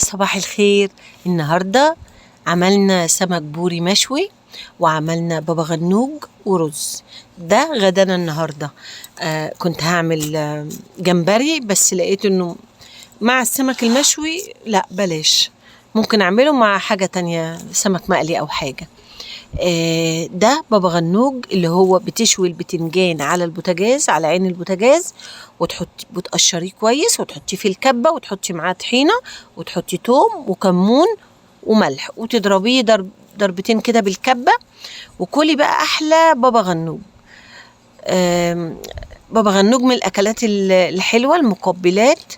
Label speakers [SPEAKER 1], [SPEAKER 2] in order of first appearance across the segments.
[SPEAKER 1] صباح الخير. النهاردة عملنا سمك بوري مشوي، وعملنا بابا غنوج ورز. ده غدانا النهاردة. كنت هعمل جمبري، بس لقيت انه مع السمك المشوي لا بلاش، ممكن اعمله مع حاجة تانية، سمك مقلي او حاجة. ده بابا غنوج اللي هو بتشوي البتنجان على البوتاجاز، على عين البوتاجاز، وتحطي بتقشريه كويس وتحطيه في الكبة وتحطي معاه طحينة وتحطي توم وكمون وملح وتضربيه ضربتين كده بالكبة، وكلي بقى أحلى بابا غنوج. بابا غنوج من الأكلات الحلوة المقبلات،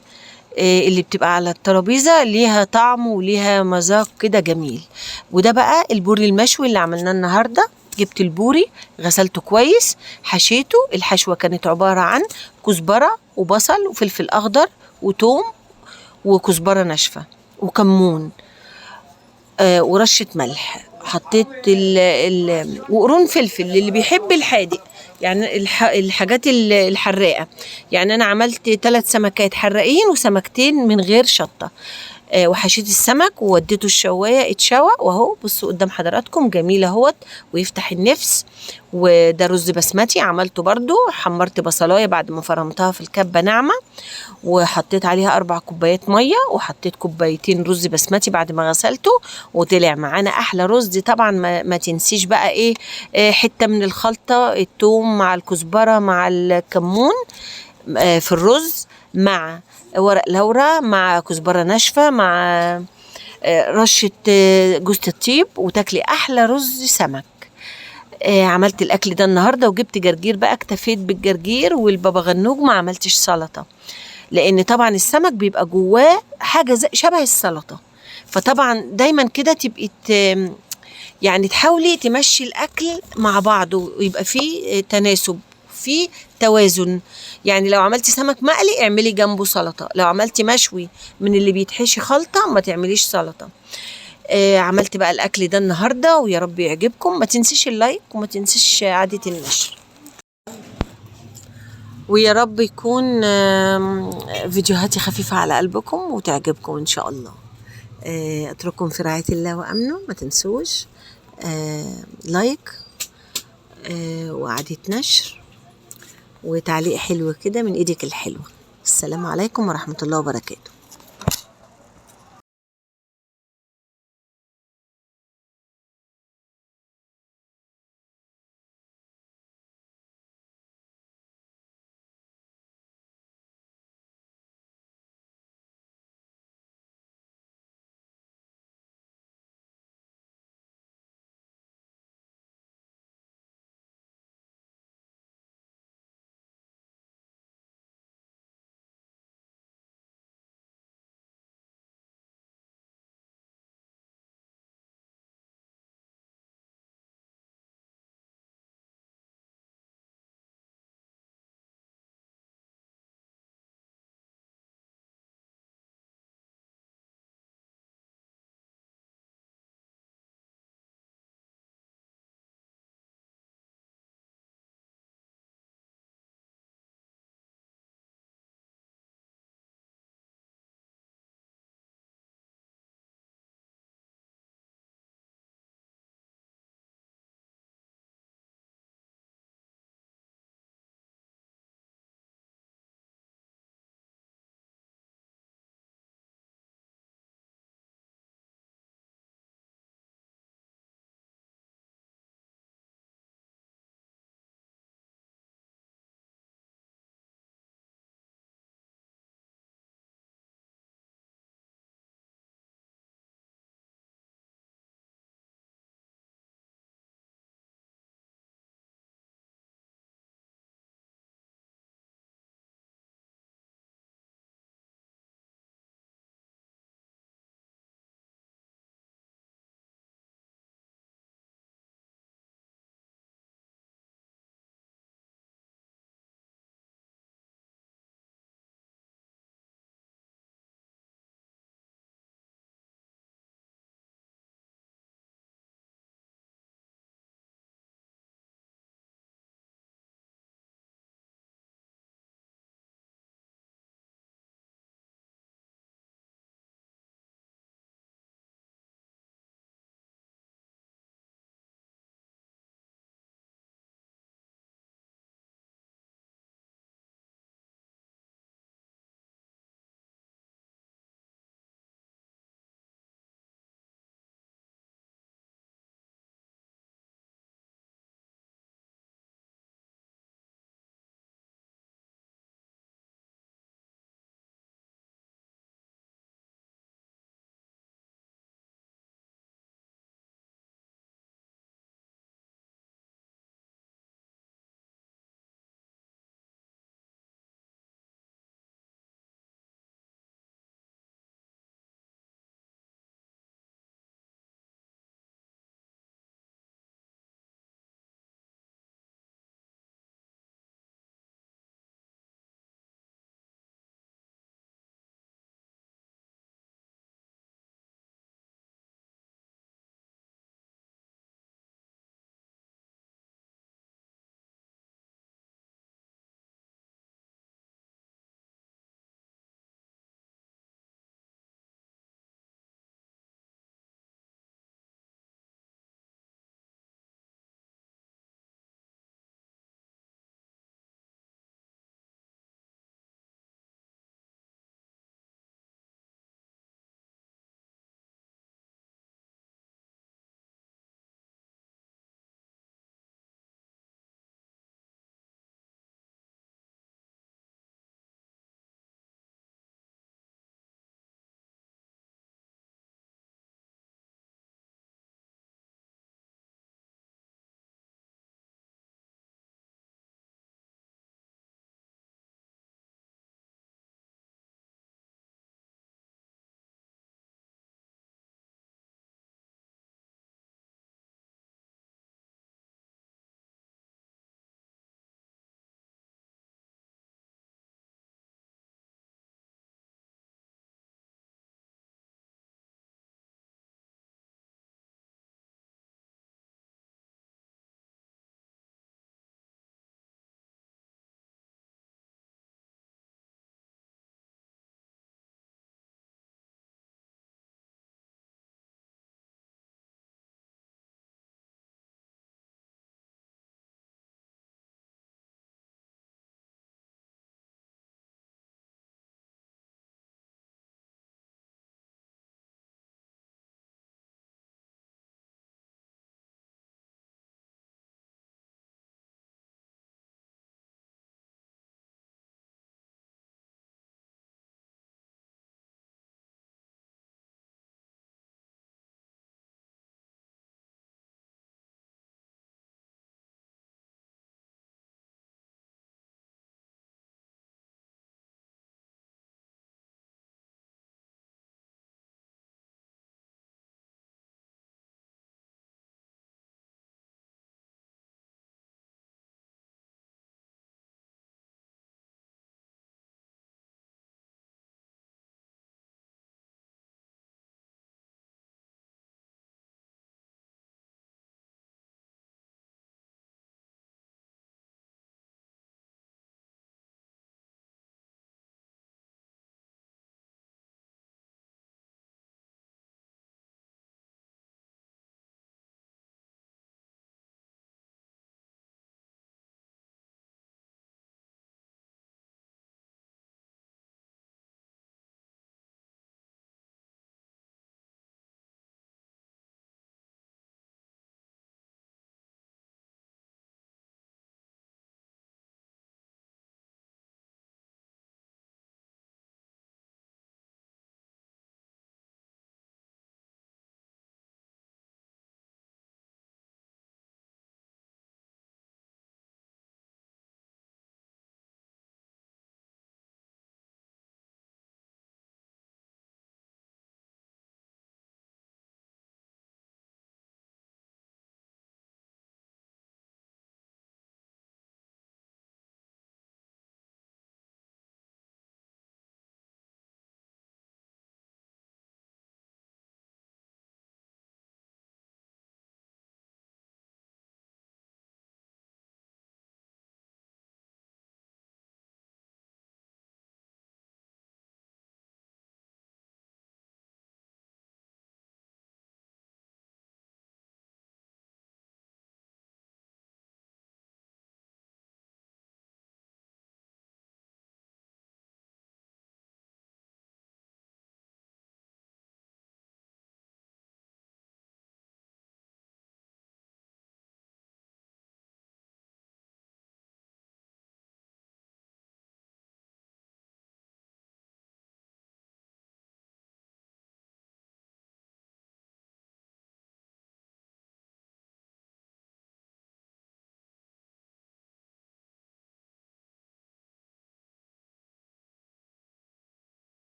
[SPEAKER 1] اللي بتبقى على الترابيزة، ليها طعم وليها مذاق كده جميل. وده بقى البوري المشوي اللي عملناه النهاردة. جبت البوري غسلته كويس، حشيته. الحشوة كانت عبارة عن كزبرة وبصل وفلفل أخضر وتوم وكزبرة ناشفة وكمون، ورشة ملح. حطيت وقرون فلفل للي بيحب الحادق، يعني الحاجات الحراقة. يعني أنا عملت 3 سمكات حراقين وسمكتين من غير شطة. وحشيت السمك ووديته الشواية اتشوى، وهو بصوا قدام حضراتكم جميل اهوت ويفتح النفس. وده رز بسمتي عملته برضو، حمرت بصلاية بعد ما فرمتها في الكبة ناعمة، وحطيت عليها 4 كوبايات مية، وحطيت 2 كوباية رز بسمتي بعد ما غسلته، وطلع معانا احلى رز. طبعا ما تنسيش بقى ايه، حتة من الخلطة، التوم مع الكزبرة مع الكمون في الرز، مع ورق لورا، مع كزبرة ناشفة، مع رشة جوز الطيب، وتاكلي أحلى رز سمك. عملت الأكل ده النهاردة، وجبت جرجير بقى، اكتفيت بالجرجير والبابا غنوج، ما عملتش سلطة، لأن طبعا السمك بيبقى جواه حاجة شبه السلطة. فطبعا دايما كده تبقي يعني تحاولي تمشي الأكل مع بعضه، ويبقى فيه تناسب، فيه توازن. يعني لو عملتي سمك مقلي اعملي جنبه سلطة، لو عملتي مشوي من اللي بيتحشي خلطة ما تعمليش سلطة. عملت بقى الأكل ده النهاردة، ويا رب يعجبكم. ما تنسيش اللايك، وما تنسيش عادة النشر، ويا رب يكون فيديوهاتي خفيفة على قلبكم وتعجبكم إن شاء الله. أترككم في رعاية الله وأمنه. ما تنسوش لايك، وإعادة نشر، وتعليق حلو كده من إيدك الحلوة. السلام عليكم ورحمة الله وبركاته.